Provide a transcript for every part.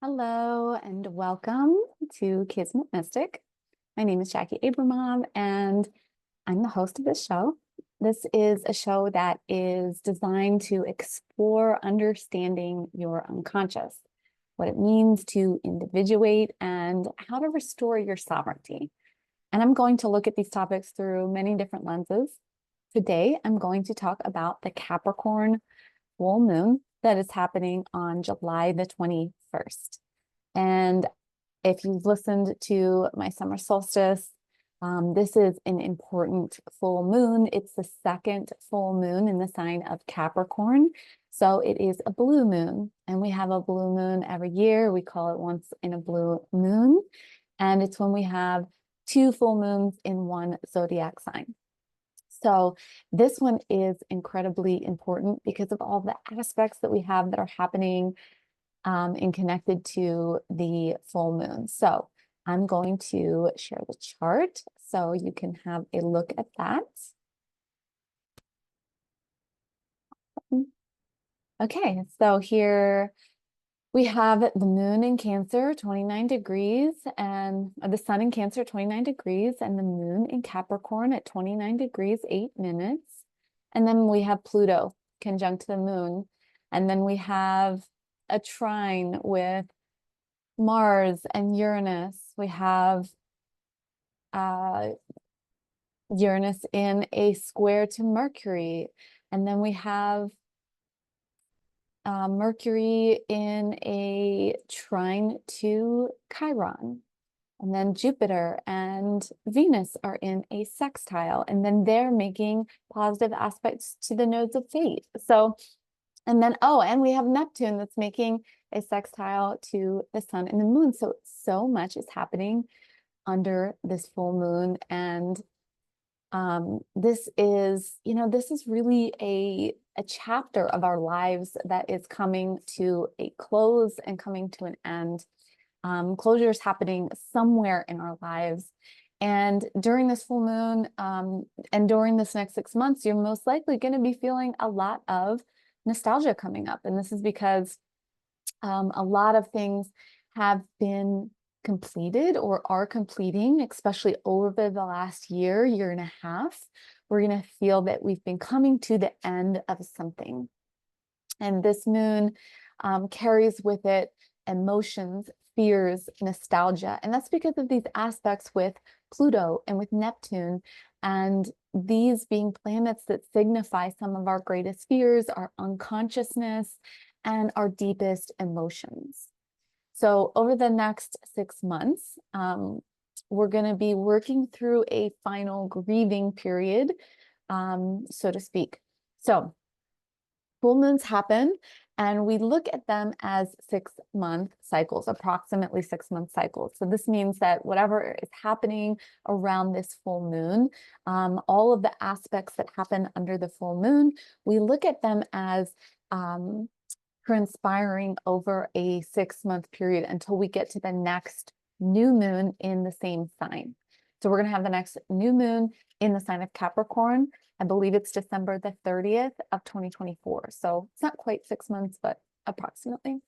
Hello and welcome to Kismet Mystic. My name is Jackie Abramov and I'm the host of this show. This is a show that is designed to explore understanding your unconscious, what it means to individuate, and how to restore your sovereignty. And I'm going to look at these topics through many different lenses. Today, I'm going to talk about the Capricorn full moon that is happening on July the 21st. And if you've listened to my summer solstice, this is an important full moon. It's the second full moon in the sign of Capricorn. So it is a blue moon, and we have a blue moon every year. We call it once in a blue moon. And it's when we have two full moons in one zodiac sign. So this one is incredibly important because of all the aspects that we have that are happening and connected to the full moon. So I'm going to share the chart so you can have a look at that. Okay, so here we have the moon in Cancer, 29 degrees, and the sun in Cancer, 29 degrees, and the moon in Capricorn at 29 degrees, 8 minutes. And then we have Pluto conjunct the moon. And then we have a trine with Mars and Uranus. We have Uranus in a square to Mercury. And then we have Mercury in a trine to Chiron. And then Jupiter and Venus are in a sextile. And then they're making positive aspects to the nodes of fate. So, and then, and we have Neptune that's making a sextile to the sun and the moon. So much is happening under this full moon. And this is really a chapter of our lives that is coming to a close and coming to an end. Closure is happening somewhere in our lives. And during this full moon, and during this next 6 months, you're most likely going to be feeling a lot of nostalgia coming up. And this is because a lot of things have been completed or are completing, especially over the last year and a half. We're going to feel that we've been coming to the end of something. And this moon carries with it emotions, fears, nostalgia. And that's because of these aspects with Pluto and with Neptune, and these being planets that signify some of our greatest fears, our unconsciousness, and our deepest emotions. So over the next 6 months, we're going to be working through a final grieving period, so to speak. So full moons happen, and we look at them as 6-month cycles, approximately 6-month cycles. So this means that whatever is happening around this full moon, all of the aspects that happen under the full moon, we look at them as transpiring over a 6-month period until we get to the next new moon in the same sign. So we're going to have the next new moon in the sign of Capricorn. I believe it's December the 30th of 2024. So it's not quite 6 months, but approximately.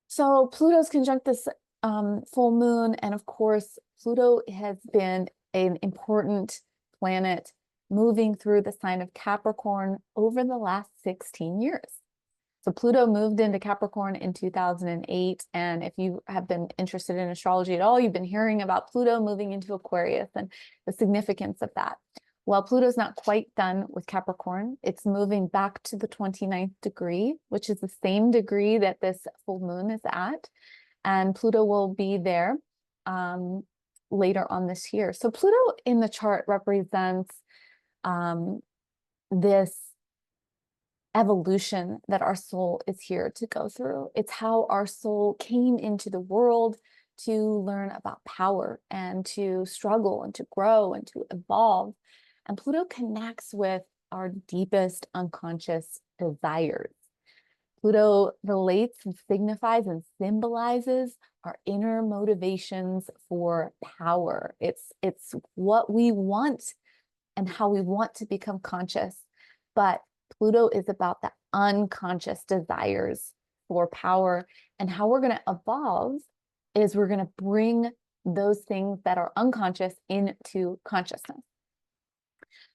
So Pluto's conjunct this full moon. And of course, Pluto has been an important planet moving through the sign of Capricorn over the last 16 years. So Pluto moved into Capricorn in 2008. And if you have been interested in astrology at all, you've been hearing about Pluto moving into Aquarius and the significance of that. Well, Pluto's not quite done with Capricorn. It's moving back to the 29th degree, which is the same degree that this full moon is at. And Pluto will be there later on this year. So Pluto in the chart represents this evolution that our soul is here to go through. It's how our soul came into the world to learn about power and to struggle and to grow and to evolve. And Pluto connects with our deepest unconscious desires. Pluto relates and signifies and symbolizes our inner motivations for power. It's what we want and how we want to become conscious. But Pluto is about the unconscious desires for power. And how we're going to evolve is we're going to bring those things that are unconscious into consciousness.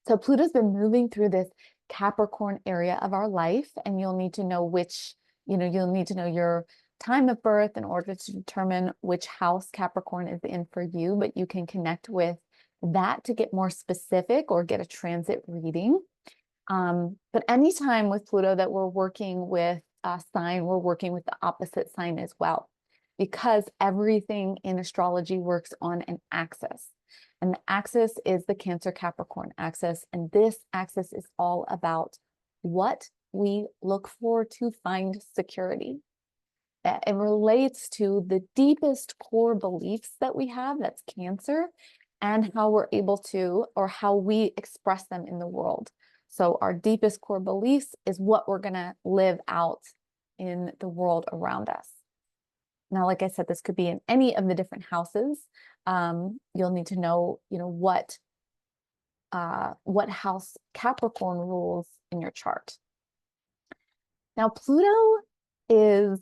So Pluto's been moving through this Capricorn area of our life, and you'll need to know which, you'll need to know your time of birth in order to determine which house Capricorn is in for you, but you can connect with that to get more specific or get a transit reading. But anytime with Pluto that we're working with a sign, we're working with the opposite sign as well, because everything in astrology works on an axis. And the axis is the Cancer Capricorn axis. And this axis is all about what we look for to find security. It relates to the deepest core beliefs that we have, that's Cancer, and how we're able to, or how we express them in the world. So our deepest core beliefs is what we're going to live out in the world around us. Now, like I said, this could be in any of the different houses. You'll need to know, what house Capricorn rules in your chart. Now, Pluto is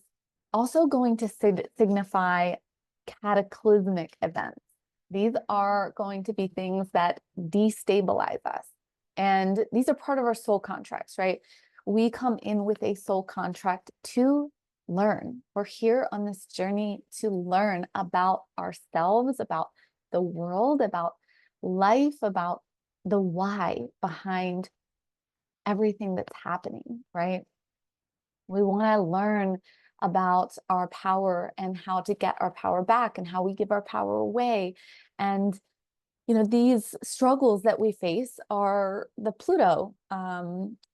also going to signify cataclysmic events. These are going to be things that destabilize us. And these are part of our soul contracts, right? We come in with a soul contract to learn. We're here on this journey to learn about ourselves, about the world, about life, about the why behind everything that's happening, right? We want to learn about our power and how to get our power back and how we give our power away. And these struggles that we face are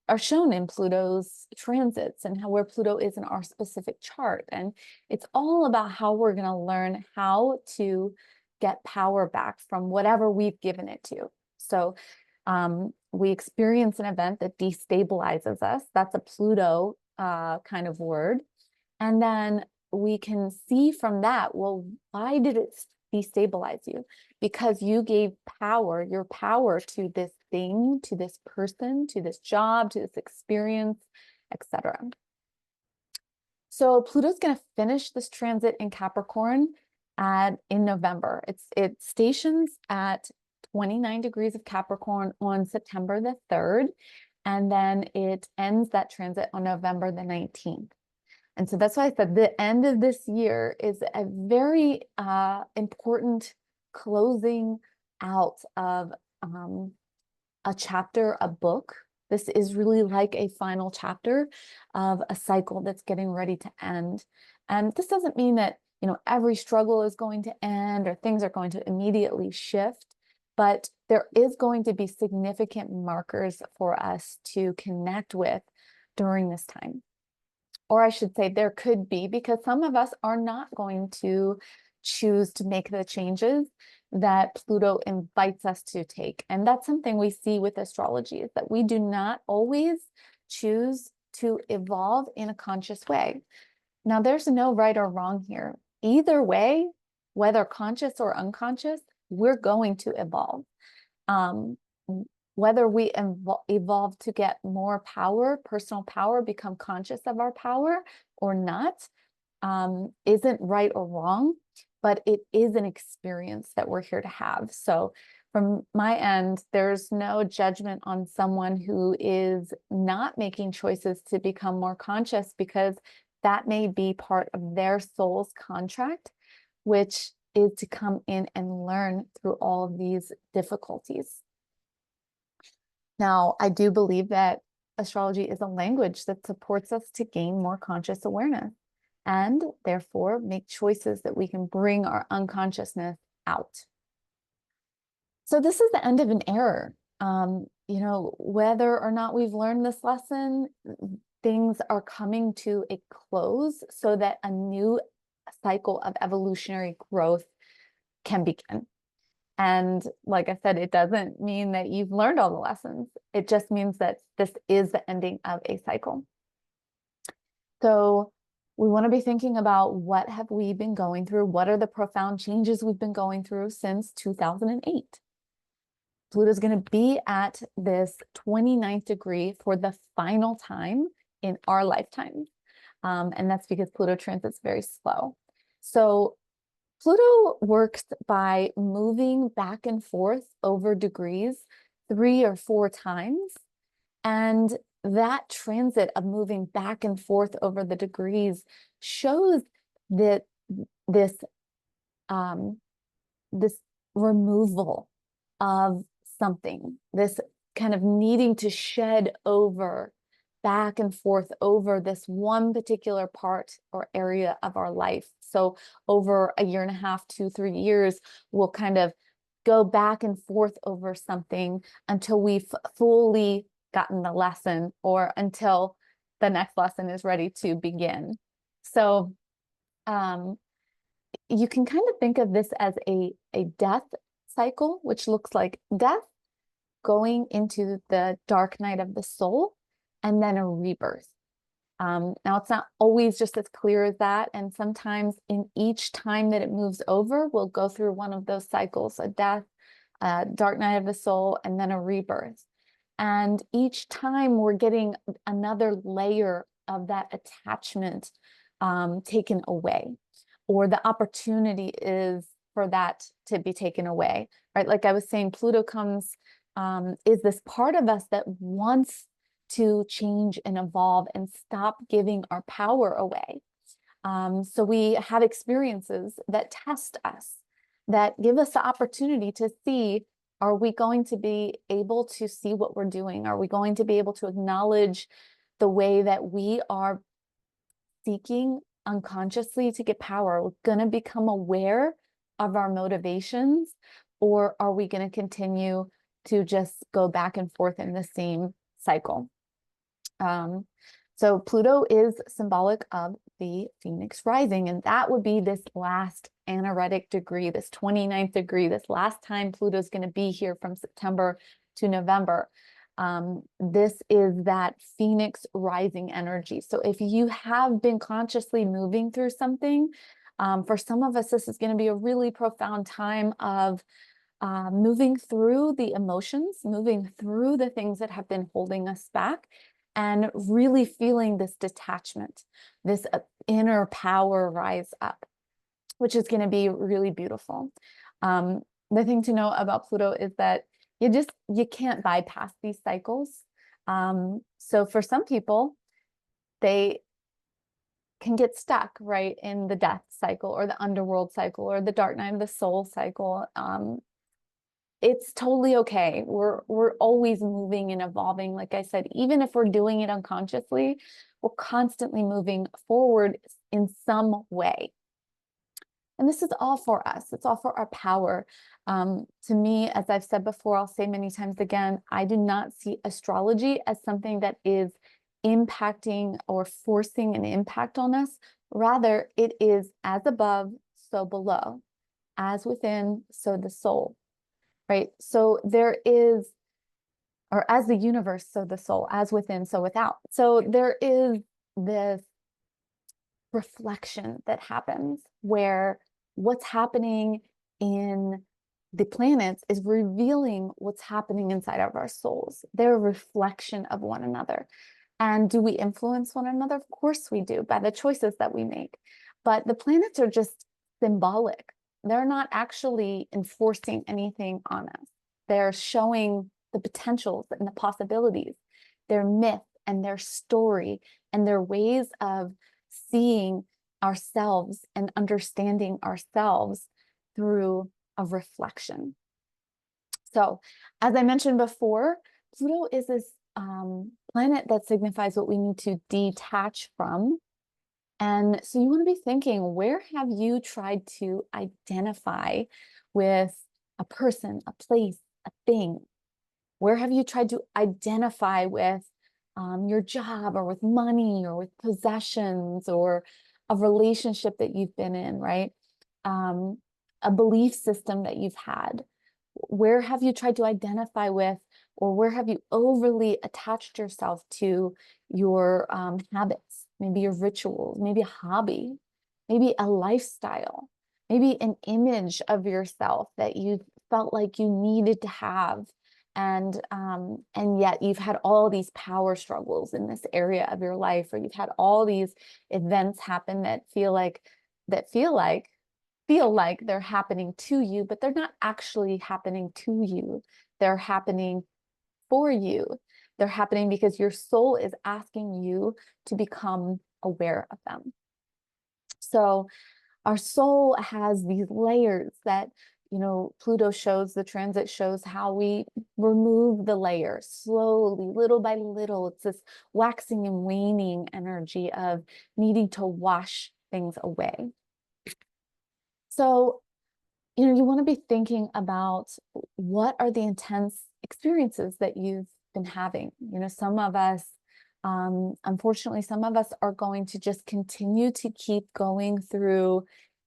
are shown in Pluto's transits and where Pluto is in our specific chart. And it's all about how we're going to learn how to get power back from whatever we've given it to. So we experience an event that destabilizes us. That's a Pluto kind of word. And then we can see from that, well, why did it destabilize you? Because you gave your power to this thing, to this person, to this job, to this experience, etc. So Pluto's going to finish this transit in Capricorn in November. It stations at 29 degrees of Capricorn on September the 3rd, and then it ends that transit on November the 19th. And so that's why I said the end of this year is a very important closing out of a chapter, a book. This is really like a final chapter of a cycle that's getting ready to end. And this doesn't mean that, every struggle is going to end or things are going to immediately shift, but there is going to be significant markers for us to connect with during this time. Or I should say there could be, because some of us are not going to choose to make the changes that Pluto invites us to take. And that's something we see with astrology, is that we do not always choose to evolve in a conscious way. Now, there's no right or wrong here. Either way, whether conscious or unconscious, we're going to evolve. Whether we evolve to get more power, personal power, become conscious of our power or not, isn't right or wrong, but it is an experience that we're here to have. So from my end, there's no judgment on someone who is not making choices to become more conscious, because that may be part of their soul's contract, which is to come in and learn through all of these difficulties. Now, I do believe that astrology is a language that supports us to gain more conscious awareness and therefore make choices that we can bring our unconsciousness out. So this is the end of an era. Whether or not we've learned this lesson, things are coming to a close so that a new cycle of evolutionary growth can begin. And like I said, it doesn't mean that you've learned all the lessons. It just means that this is the ending of a cycle. So we want to be thinking about, what have we been going through? What are the profound changes we've been going through since 2008? Pluto's going to be at this 29th degree for the final time in our lifetime. And that's because Pluto transit's very slow. So Pluto works by moving back and forth over degrees 3 or 4 times. And that transit of moving back and forth over the degrees shows that this this removal of something, this kind of needing to shed over back and forth over this one particular part or area of our life. So over a year and a half, 2, 3 years, we'll kind of go back and forth over something until we've fully gotten the lesson, or until the next lesson is ready to begin. So you can kind of think of this as a death cycle, which looks like death, going into the dark night of the soul, and then a rebirth. Now, it's not always just as clear as that. And sometimes in each time that it moves over, we'll go through one of those cycles, a death, a dark night of the soul, and then a rebirth. And each time we're getting another layer of that attachment taken away, or the opportunity is for that to be taken away, right? Like I was saying, Pluto comes, is this part of us that wants to change and evolve and stop giving our power away. So we have experiences that test us, that give us the opportunity to see, are we going to be able to see what we're doing? Are we going to be able to acknowledge the way that we are seeking unconsciously to get power? We're going to become aware of our motivations, or are we going to continue to just go back and forth in the same cycle? So Pluto is symbolic of the Phoenix rising, and that would be this last anaretic degree, this 29th degree, this last time Pluto's going to be here from September to November. This is that Phoenix rising energy. So if you have been consciously moving through something, for some of us, this is going to be a really profound time of moving through the emotions, moving through the things that have been holding us back, and really feeling this detachment, this inner power rise up, which is going to be really beautiful. The thing to know about Pluto is that you can't bypass these cycles. So for some people, they can get stuck right in the death cycle, or the underworld cycle, or the dark night of the soul cycle. It's totally okay. We're always moving and evolving. Like I said, even if we're doing it unconsciously, we're constantly moving forward in some way. And this is all for us. It's all for our power. To me, as I've said before, I'll say many times again, I do not see astrology as something that is impacting or forcing an impact on us. Rather, it is as above, so below, as within, so the soul. Right? So there is, or as the universe, so the soul, as within, so without. So there is this reflection that happens where what's happening in the planets is revealing what's happening inside of our souls. They're a reflection of one another. And do we influence one another? Of course we do, by the choices that we make. But the planets are just symbolic. They're not actually enforcing anything on us. They're showing the potentials and the possibilities, their myth and their story and their ways of seeing ourselves and understanding ourselves through a reflection. So, as I mentioned before, Pluto is this planet that signifies what we need to detach from. And so you want to be thinking, where have you tried to identify with a person, a place, a thing? Where have you tried to identify with your job, or with money, or with possessions, or a relationship that you've been in, right? A belief system that you've had? Where have you tried to identify with, or where have you overly attached yourself to your habits, maybe your rituals, maybe a hobby, maybe a lifestyle, maybe an image of yourself that you felt like you needed to have, and yet you've had all these power struggles in this area of your life, or you've had all these events happen that feel like they're happening to you, but they're not actually happening to you. They're happening for you. They're happening because your soul is asking you to become aware of them. So our soul has these layers that, Pluto shows, the transit shows how we remove the layers slowly, little by little. It's this waxing and waning energy of needing to wash things away. So, you want to be thinking about what are the intense experiences that you've been having. Some of us, unfortunately, some of us are going to just continue to keep going through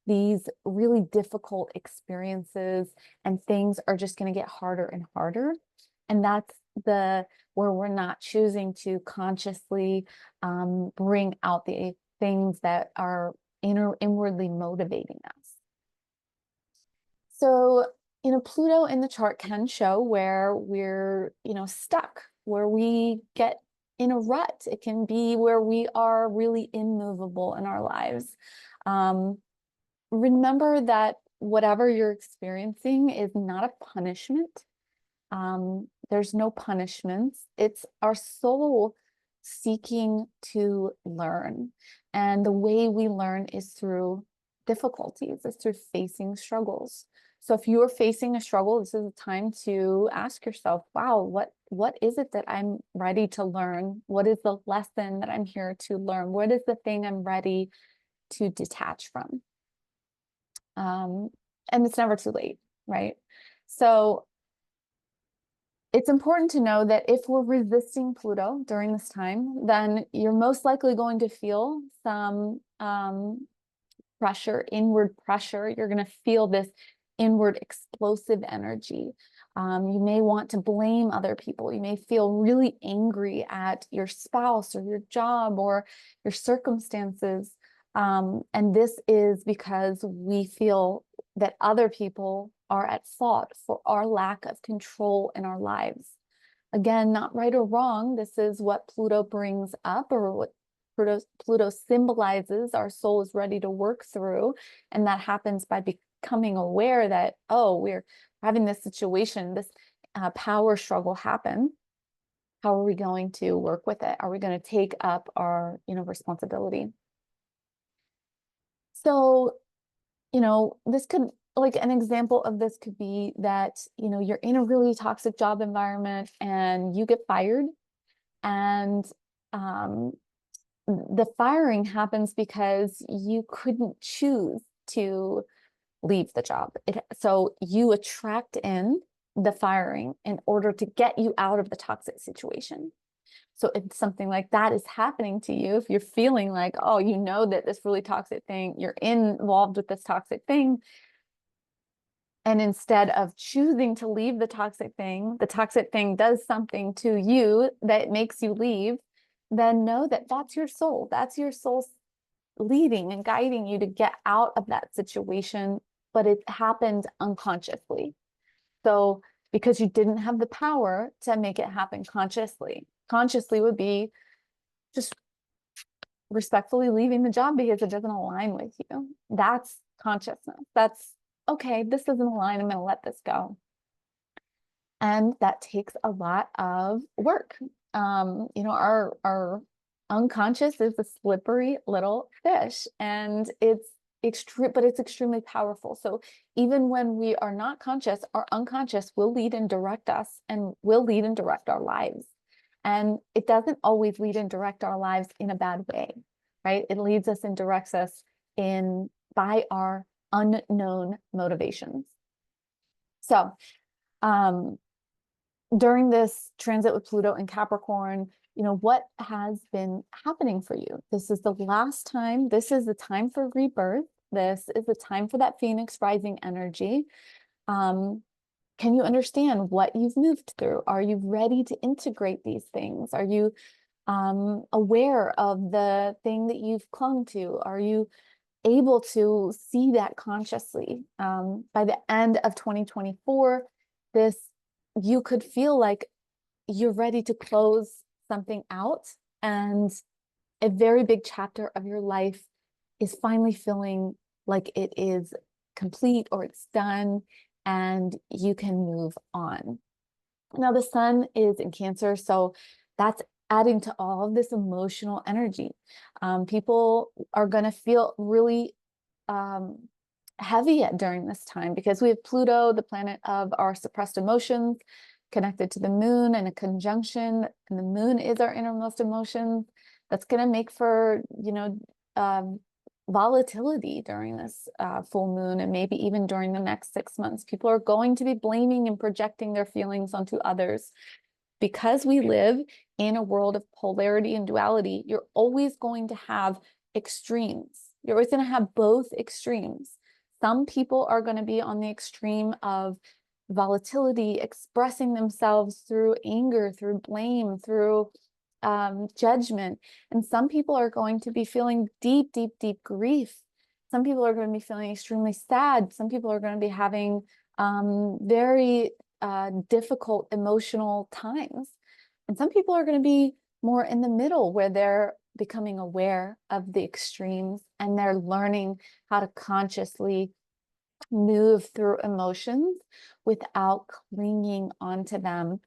these really difficult experiences, and things are just going to get harder and harder. And that's where we're not choosing to consciously bring out the things that are inwardly motivating us. So, Pluto in the chart can show where we're, stuck, where we get in a rut. It can be where we are really immovable in our lives. Remember that whatever you're experiencing is not a punishment. There's no punishments. It's our soul seeking to learn. And the way we learn is through difficulties, it's through facing struggles. So if you're facing a struggle, this is a time to ask yourself, wow, what is it that I'm ready to learn? What is the lesson that I'm here to learn? What is the thing I'm ready to detach from? And it's never too late, right? So it's important to know that if we're resisting Pluto during this time, then you're most likely going to feel some pressure, inward pressure. You're going to feel this inward explosive energy. You may want to blame other people. You may feel really angry at your spouse or your job or your circumstances. And this is because we feel that other people are at fault for our lack of control in our lives. Again, not right or wrong. This is what Pluto brings up, or what Pluto symbolizes our soul is ready to work through. And that happens by becoming aware that, oh, we're having this situation, this power struggle happen. How are we going to work with it? Are we going to take up our, responsibility? So, this could, like, an example of this could be that, you're in a really toxic job environment and you get fired, and the firing happens because you couldn't choose to leave the job. So you attract in the firing in order to get you out of the toxic situation. So if something like that is happening to you, if you're feeling like, oh, that this really toxic thing, you're involved with this toxic thing, and instead of choosing to leave the toxic thing does something to you that makes you leave, then know that that's your soul. That's your soul leading and guiding you to get out of that situation, but it happened unconsciously. So because you didn't have the power to make it happen consciously. Consciously would be just respectfully leaving the job because it doesn't align with you. That's consciousness. That's, okay, this doesn't align, I'm going to let this go. And that takes a lot of work. Our unconscious is a slippery little fish, and it's extremely powerful. So even when we are not conscious, our unconscious will lead and direct us, and will lead and direct our lives. And it doesn't always lead and direct our lives in a bad way, right? It leads us and directs us by our unknown motivations. So, during this transit with Pluto and Capricorn, what has been happening for you? This is the last time. This is the time for rebirth. This is the time for that Phoenix rising energy. Can you understand what you've moved through? Are you ready to integrate these things? Are you aware of the thing that you've clung to? Are you able to see that consciously? By the end of 2024, this you could feel like you're ready to close something out, and a very big chapter of your life is finally feeling like it is complete or it's done, and you can move on. Now, the sun is in Cancer, so that's adding to all of this emotional energy. People are going to feel really heavy during this time because we have Pluto, the planet of our suppressed emotions, connected to the moon and a conjunction, and the moon is our innermost emotions. That's going to make for, volatility during this full moon, and maybe even during the next 6 months. People are going to be blaming and projecting their feelings onto others. Because we live in a world of polarity and duality, you're always going to have extremes. You're always going to have both extremes. Some people are going to be on the extreme of volatility, expressing themselves through anger, through blame, through judgment. And some people are going to be feeling deep, deep, deep grief. Some people are going to be feeling extremely sad. Some people are going to be having very difficult emotional times. And some people are going to be more in the middle, where they're becoming aware of the extremes and they're learning how to consciously move through emotions without clinging onto them.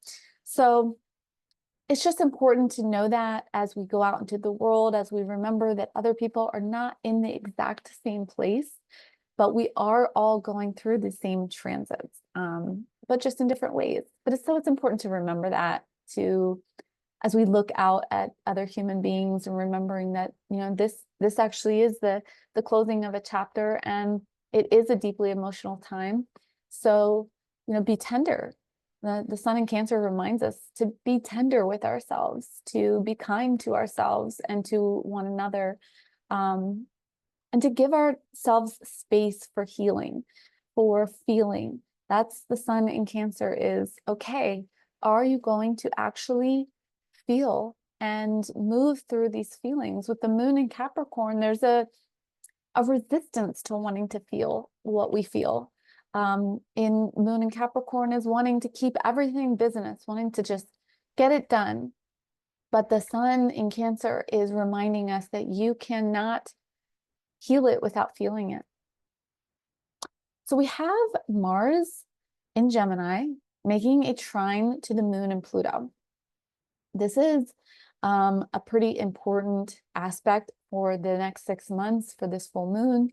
So it's just important to know that as we go out into the world, as we remember that other people are not in the exact same place, but we are all going through the same transits, but just in different ways. But it's important to remember that, as we look out at other human beings, and remembering that, this actually is the closing of a chapter, and it is a deeply emotional time. So, be tender. The sun in Cancer reminds us to be tender with ourselves, to be kind to ourselves and to one another, and to give ourselves space for healing, for feeling. That's the sun in Cancer is, okay, are you going to actually feel and move through these feelings? With the moon in Capricorn, there's a resistance to wanting to feel what we feel. In moon in Capricorn is wanting to keep everything business, wanting to just get it done. But the sun in Cancer is reminding us that you cannot heal it without feeling it. So we have Mars in Gemini making a trine to the moon and Pluto. This is a pretty important aspect for the next 6 months for this full moon,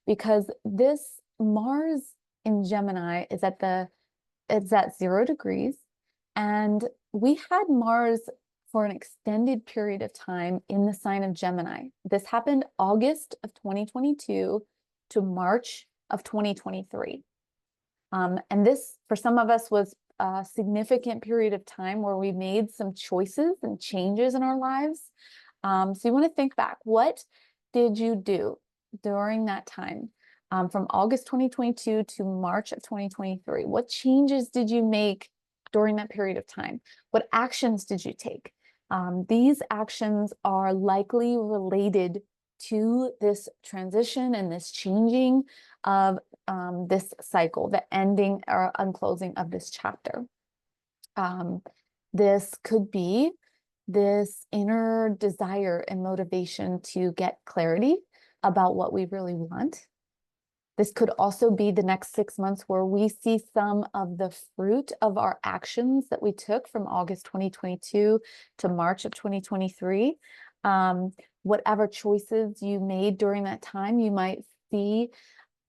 because this Mars in Gemini is at 0 degrees, and we had Mars for an extended period of time in the sign of Gemini. This happened August of 2022 to March of 2023. And this, for some of us, was a significant period of time where we made some choices and changes in our lives. So you want to think back. What did you do during that time? From August 2022 to March of 2023, what changes did you make during that period of time? What actions did you take? These actions are likely related to this transition and this changing of this cycle, the ending or unclosing of this chapter. This could be this inner desire and motivation to get clarity about what we really want. This could also be the next 6 months where we see some of the fruit of our actions that we took from August 2022 to March of 2023. Whatever choices you made during that time, you might see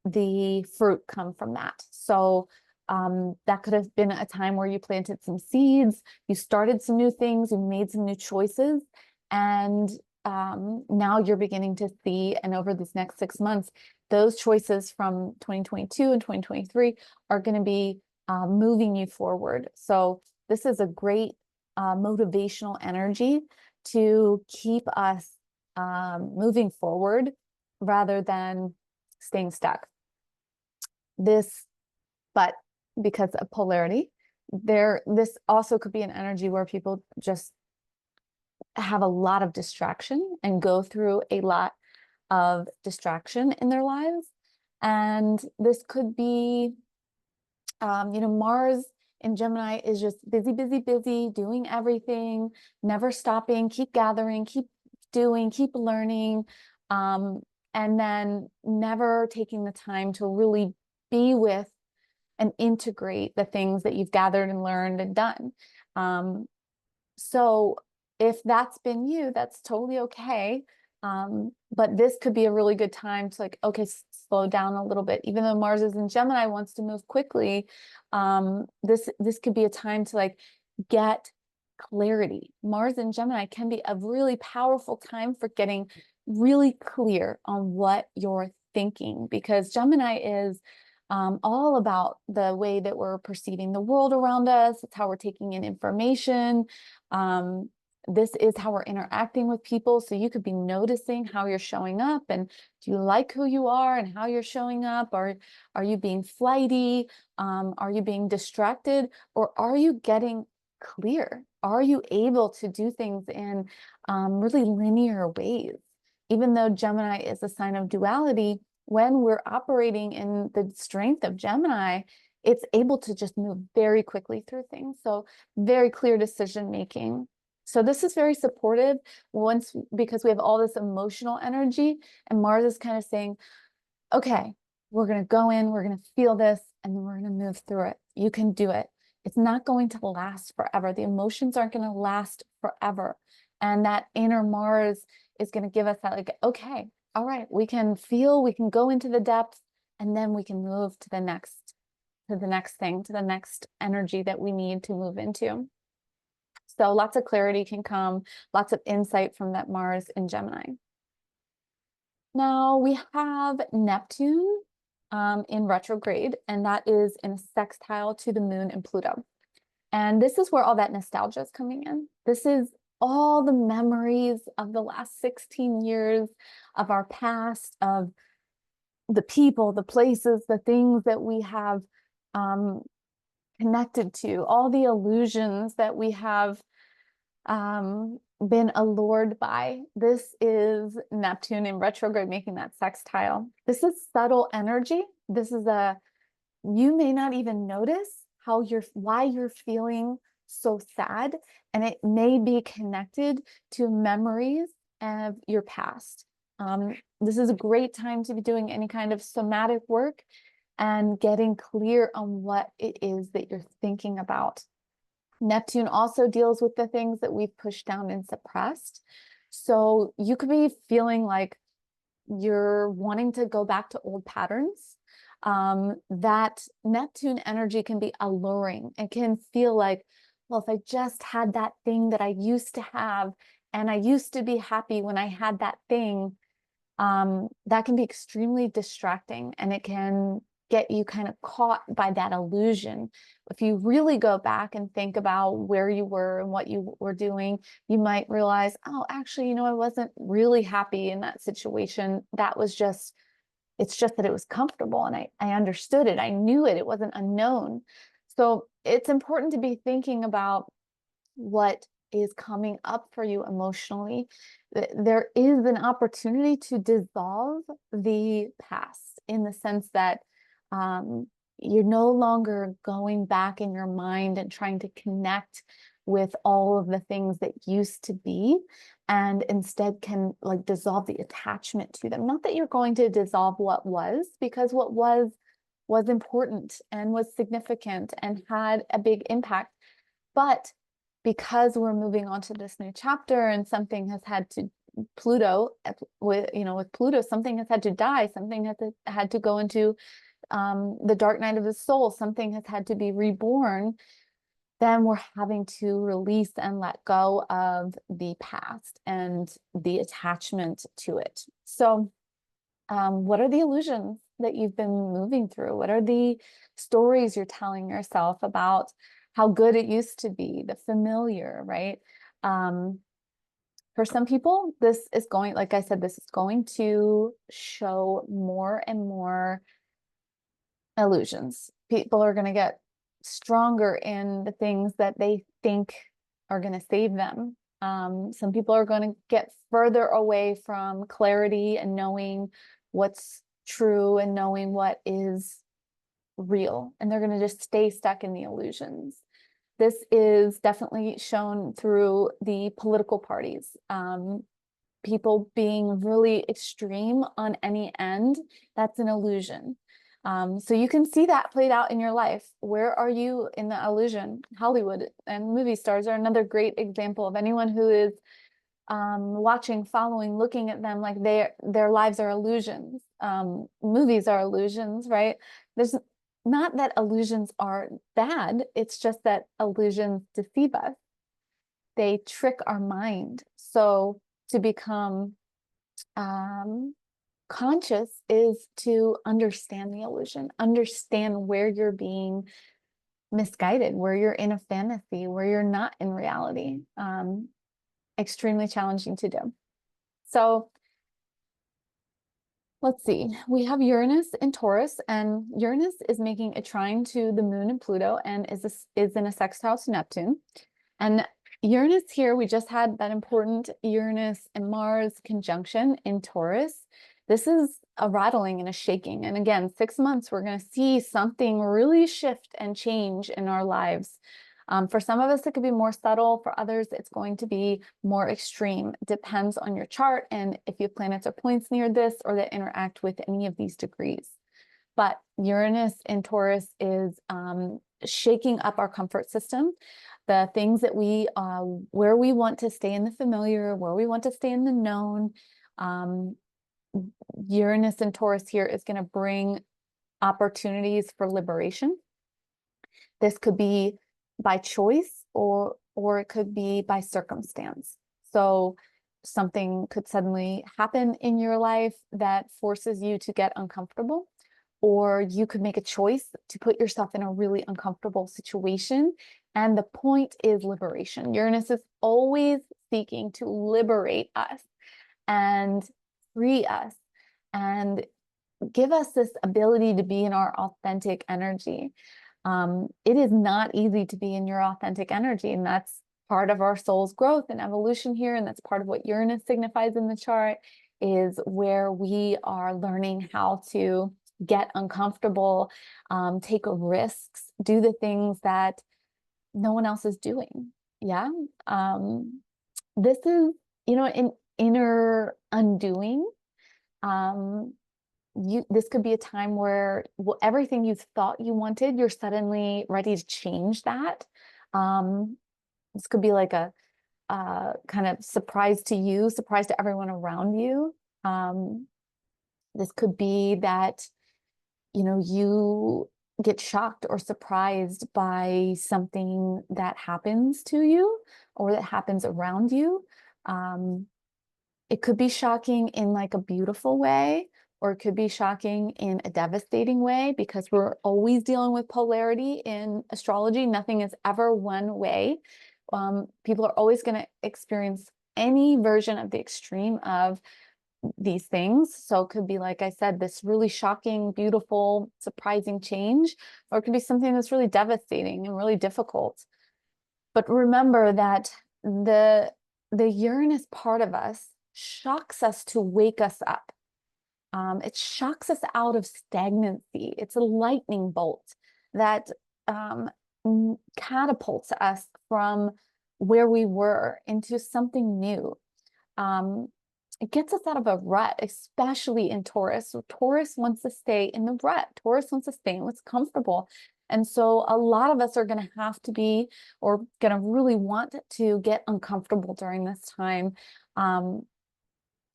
the fruit come from that. So that could have been a time where you planted some seeds, you started some new things, you made some new choices, and now you're beginning to see, and over this next 6 months, those choices from 2022 and 2023 are going to be moving you forward. So this is a great motivational energy to keep us moving forward rather than staying stuck. But because of polarity, this also could be an energy where people just have a lot of distraction and go through a lot of distraction in their lives. And this could be, Mars in Gemini is just busy, busy, busy, doing everything, never stopping, keep gathering, keep doing, keep learning, and then never taking the time to really be with and integrate the things that you've gathered and learned and done. So if that's been you, that's totally okay. But this could be a really good time to like, okay, slow down a little bit. Even though Mars is in Gemini, wants to move quickly, this could be a time to like get clarity. Mars in Gemini can be a really powerful time for getting really clear on what you're thinking, because Gemini is all about the way that we're perceiving the world around us. It's how we're taking in information. This is how we're interacting with people. So you could be noticing how you're showing up, and do you like who you are and how you're showing up? Are you being flighty? Are you being distracted? Or are you getting clear? Are you able to do things in really linear ways? Even though Gemini is a sign of duality, when we're operating in the strength of Gemini, it's able to just move very quickly through things. So very clear decision making. So this is very supportive because we have all this emotional energy, and Mars is kind of saying, okay, we're going to go in, we're going to feel this, and then we're going to move through it. You can do it. It's not going to last forever. The emotions aren't going to last forever. And that inner Mars is going to give us that like, okay, all right, we can feel, we can go into the depth, and then we can move to the next thing, to the next energy that we need to move into. So lots of clarity can come, lots of insight from that Mars in Gemini. Now we have Neptune in retrograde, and that is in a sextile to the moon and Pluto. And this is where all that nostalgia is coming in. This is all the memories of the last 16 years of our past, of the people, the places, the things that we have connected to, all the illusions that we have been allured by. This is Neptune in retrograde making that sextile. This is subtle energy. This is you may not even notice why you're feeling so sad, and it may be connected to memories of your past. This is a great time to be doing any kind of somatic work and getting clear on what it is that you're thinking about. Neptune also deals with the things that we've pushed down and suppressed. So you could be feeling like you're wanting to go back to old patterns. That Neptune energy can be alluring. It can feel like, well, if I just had that thing that I used to have, and I used to be happy when I had that thing, that can be extremely distracting, and it can get you kind of caught by that illusion. If you really go back and think about where you were and what you were doing, you might realize, oh, actually, I wasn't really happy in that situation. It's just that it was comfortable, and I understood it. I knew it. It wasn't unknown. So it's important to be thinking about what is coming up for you emotionally. There is an opportunity to dissolve the past, in the sense that you're no longer going back in your mind and trying to connect with all of the things that used to be, and instead can like dissolve the attachment to them. Not that you're going to dissolve what was, because what was important and was significant and had a big impact. But because we're moving on to this new chapter, and something has had to, Pluto, with Pluto, something has had to die, something has had to go into the dark night of the soul, something has had to be reborn, then we're having to release and let go of the past and the attachment to it. So what are the illusions that you've been moving through? What are the stories you're telling yourself about how good it used to be, the familiar, right? For some people, this is going, like I said, this is going to show more and more illusions. People are going to get stronger in the things that they think are going to save them. Some people are going to get further away from clarity and knowing what's true and knowing what is real, and they're going to just stay stuck in the illusions. This is definitely shown through the political parties. People being really extreme on any end, that's an illusion. So you can see that played out in your life. Where are you in the illusion? Hollywood and movie stars are another great example of anyone who is watching, following, looking at them like their lives are illusions. Movies are illusions, right? There's not that illusions are bad, it's just that illusions deceive us. They trick our mind. So to become conscious is to understand the illusion, understand where you're being misguided, where you're in a fantasy, where you're not in reality. Extremely challenging to do. So let's see, we have Uranus in Taurus, and Uranus is making a trine to the moon and Pluto, and is in a sextile to Neptune. And Uranus here, we just had that important Uranus and Mars conjunction in Taurus. This is a rattling and a shaking. And again, 6 months, we're going to see something really shift and change in our lives. For some of us, it could be more subtle. For others, it's going to be more extreme. It depends on your chart and if you have planets or points near this or that interact with any of these degrees. But Uranus in Taurus is shaking up our comfort system. The things that where we want to stay in the familiar, where we want to stay in the known. Uranus in Taurus here is going to bring opportunities for liberation. This could be by choice or it could be by circumstance. So something could suddenly happen in your life that forces you to get uncomfortable, or you could make a choice to put yourself in a really uncomfortable situation. And the point is liberation. Uranus is always seeking to liberate us and free us and give us this ability to be in our authentic energy. It is not easy to be in your authentic energy, and that's part of our soul's growth and evolution here, and that's part of what Uranus signifies in the chart, is where we are learning how to get uncomfortable, take risks, do the things that no one else is doing. Yeah. This is, an inner undoing. This could be a time where everything you thought you wanted, you're suddenly ready to change that. This could be like a kind of surprise to you, surprise to everyone around you. This could be that, you get shocked or surprised by something that happens to you or that happens around you. It could be shocking in like a beautiful way, or it could be shocking in a devastating way, because we're always dealing with polarity in astrology. Nothing is ever one way. People are always going to experience any version of the extreme of these things. So it could be, like I said, this really shocking, beautiful, surprising change, or it could be something that's really devastating and really difficult. But remember that the Uranus part of us shocks us to wake us up. It shocks us out of stagnancy. It's a lightning bolt that catapults us from where we were into something new. It gets us out of a rut, especially in Taurus. So Taurus wants to stay in the rut. Taurus wants to stay in what's comfortable. And so a lot of us are going to have to be, or going to really want to get uncomfortable during this time,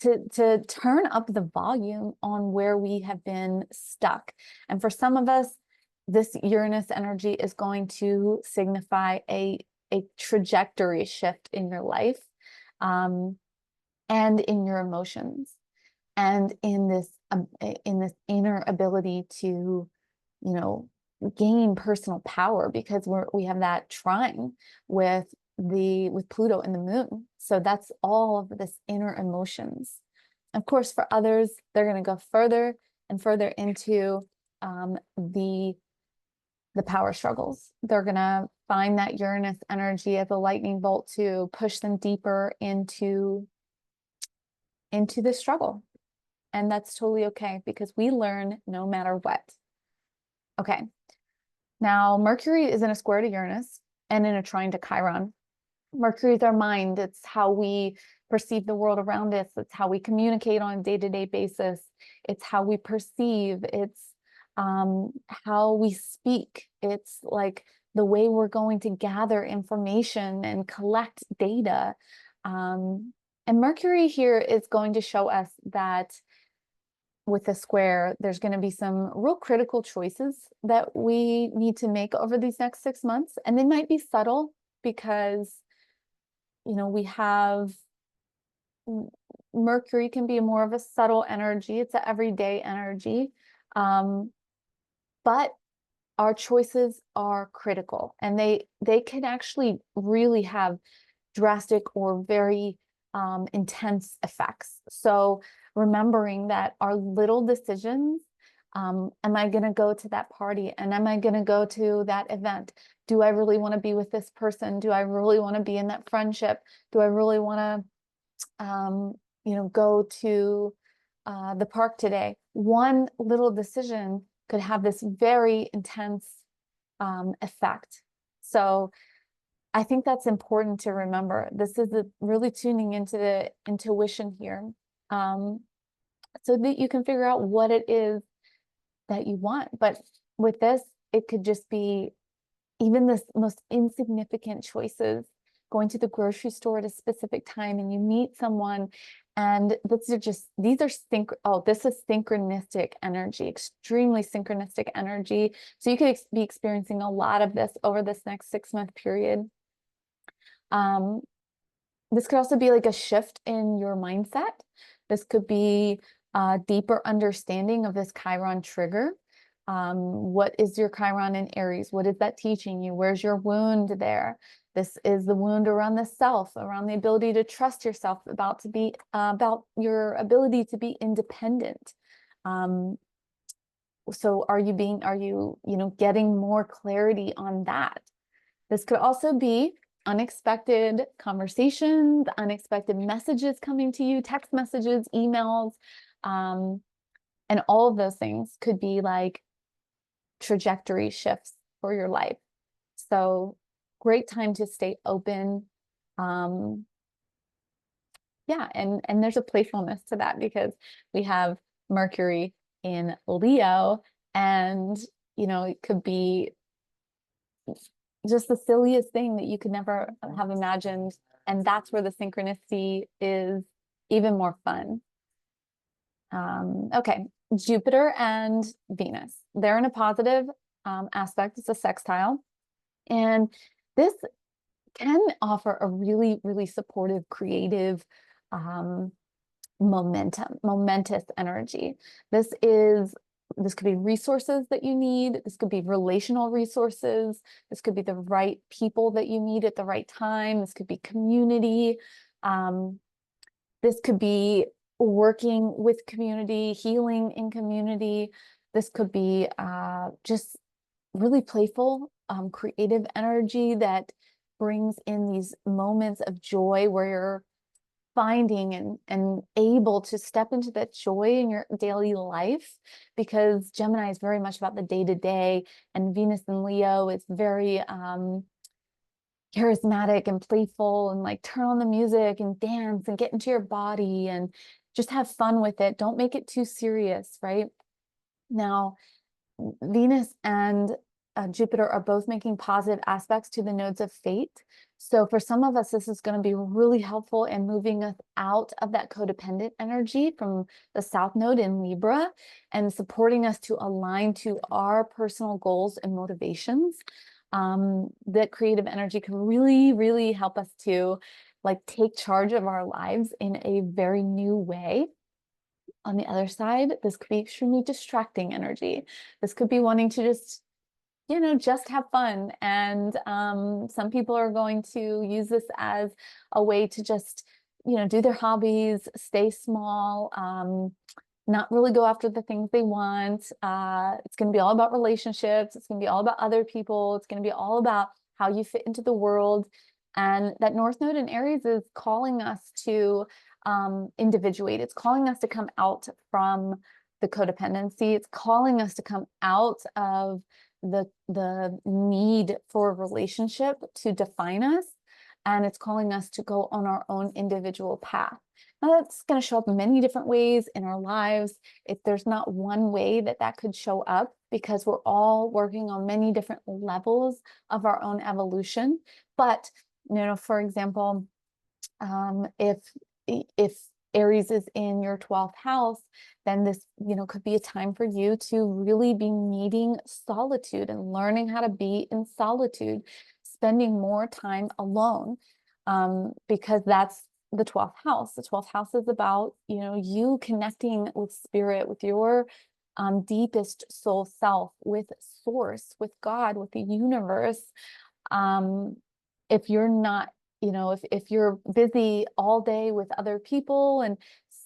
to turn up the volume on where we have been stuck. And for some of us, this Uranus energy is going to signify a trajectory shift in your life, and in your emotions, and in this inner ability to, gain personal power, because we have that trine with Pluto and the moon. So that's all of this inner emotions. Of course, for others, they're going to go further and further into the power struggles. They're going to find that Uranus energy as a lightning bolt to push them deeper into the struggle. And that's totally okay, because we learn no matter what. Okay. Now, Mercury is in a square to Uranus and in a trine to Chiron. Mercury is our mind. It's how we perceive the world around us. It's how we communicate on a day-to-day basis. It's how we perceive. It's how we speak. It's like the way we're going to gather information and collect data. And Mercury here is going to show us that with the square, there's going to be some real critical choices that we need to make over these next 6 months. And they might be subtle because, you know, we have Mercury can be more of a subtle energy. It's an everyday energy. But our choices are critical, and they can actually really have drastic or very intense effects. So remembering that our little decisions, am I going to go to that party, and am I going to go to that event? Do I really want to be with this person? Do I really want to be in that friendship? Do I really want to, you know, go to the park today? One little decision could have this very intense effect. So I think that's important to remember. This is really tuning into the intuition here, so that you can figure out what it is that you want. But with this, it could just be even the most insignificant choices, going to the grocery store at a specific time and you meet someone, and this is synchronistic energy, extremely synchronistic energy. So you could be experiencing a lot of this over this next 6-month period. This could also be like a shift in your mindset. This could be a deeper understanding of this Chiron trigger. What is your Chiron in Aries? What is that teaching you? Where's your wound there? This is the wound around the self, around the ability to trust yourself, about your ability to be independent. So are you, you know, getting more clarity on that? This could also be unexpected conversations, unexpected messages coming to you, text messages, emails, and all of those things could be like trajectory shifts for your life. So great time to stay open. Yeah, and there's a playfulness to that because we have Mercury in Leo, and you know, it could be just the silliest thing that you could never have imagined, and that's where the synchronicity is even more fun. Okay, Jupiter and Venus, they're in a positive aspect. It's a sextile, and this can offer a really, really supportive, creative, momentous energy. This could be resources that you need. This could be relational resources. This could be the right people that you meet at the right time. This could be community. This could be working with community, healing in community. This could be just really playful, creative energy that brings in these moments of joy where you're finding and able to step into that joy in your daily life, because Gemini is very much about the day-to-day, and Venus in Leo is very charismatic and playful, and like turn on the music and dance and get into your body and just have fun with it. Don't make it too serious, right? Now, Venus and Jupiter are both making positive aspects to the nodes of fate. So for some of us, this is going to be really helpful in moving us out of that codependent energy from the South Node in Libra and supporting us to align to our personal goals and motivations. That creative energy can really, really help us to like take charge of our lives in a very new way. On the other side, this could be extremely distracting energy. This could be wanting to just, you know, just have fun. And some people are going to use this as a way to just, you know, do their hobbies, stay small, not really go after the things they want. It's going to be all about relationships. It's going to be all about other people. It's going to be all about how you fit into the world. And that North Node in Aries is calling us to individuate. It's calling us to come out from the codependency. It's calling us to come out of the need for a relationship to define us. And it's calling us to go on our own individual path. Now, that's going to show up in many different ways in our lives. If there's not one way that that could show up, because we're all working on many different levels of our own evolution. But, you know, for example, if Aries is in your 12th house, then this, you know, could be a time for you to really be needing solitude and learning how to be in solitude, spending more time alone, because that's the 12th house. The 12th house is about, you know, you connecting with spirit, with your deepest soul self, with source, with God, with the universe. If you're not, you know, if you're busy all day with other people and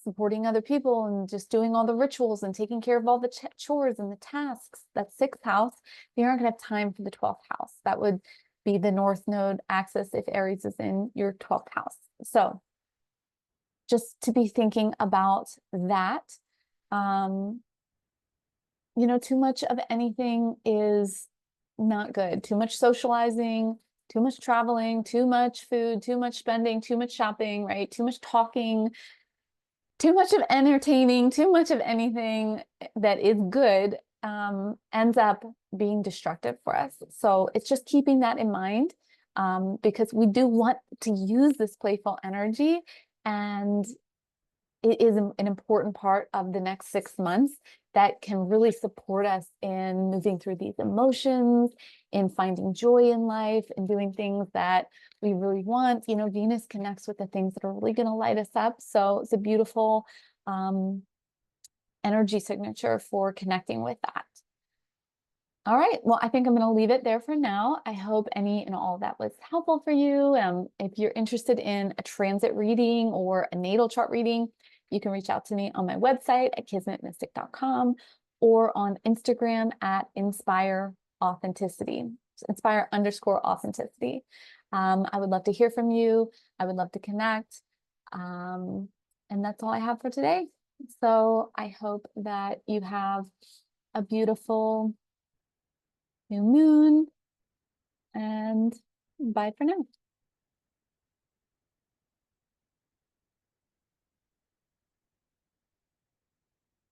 supporting other people and just doing all the rituals and taking care of all the chores and the tasks, that 6th house, you aren't gonna have time for the 12th house. That would be the North Node axis if Aries is in your 12th house. So just to be thinking about that. You know, too much of anything is not good. Too much socializing, too much traveling, too much food, too much spending, too much shopping, right? Too much talking, too much of entertaining, too much of anything that is good ends up being destructive for us. So it's just keeping that in mind, because we do want to use this playful energy, and it is an important part of the next 6 months that can really support us in moving through these emotions, in finding joy in life, and doing things that we really want. You know, Venus connects with the things that are really going to light us up. So it's a beautiful energy signature for connecting with that. All right, well, I think I'm going to leave it there for now. I hope any and all that was helpful for you. If you're interested in a transit reading or a natal chart reading, you can reach out to me on my website at kismetmystic.com or on Instagram at Inspire Authenticity, Inspire_authenticity. I would love to hear from you. I would love to connect. And that's all I have for today. So I hope that you have a beautiful new moon, and bye for now.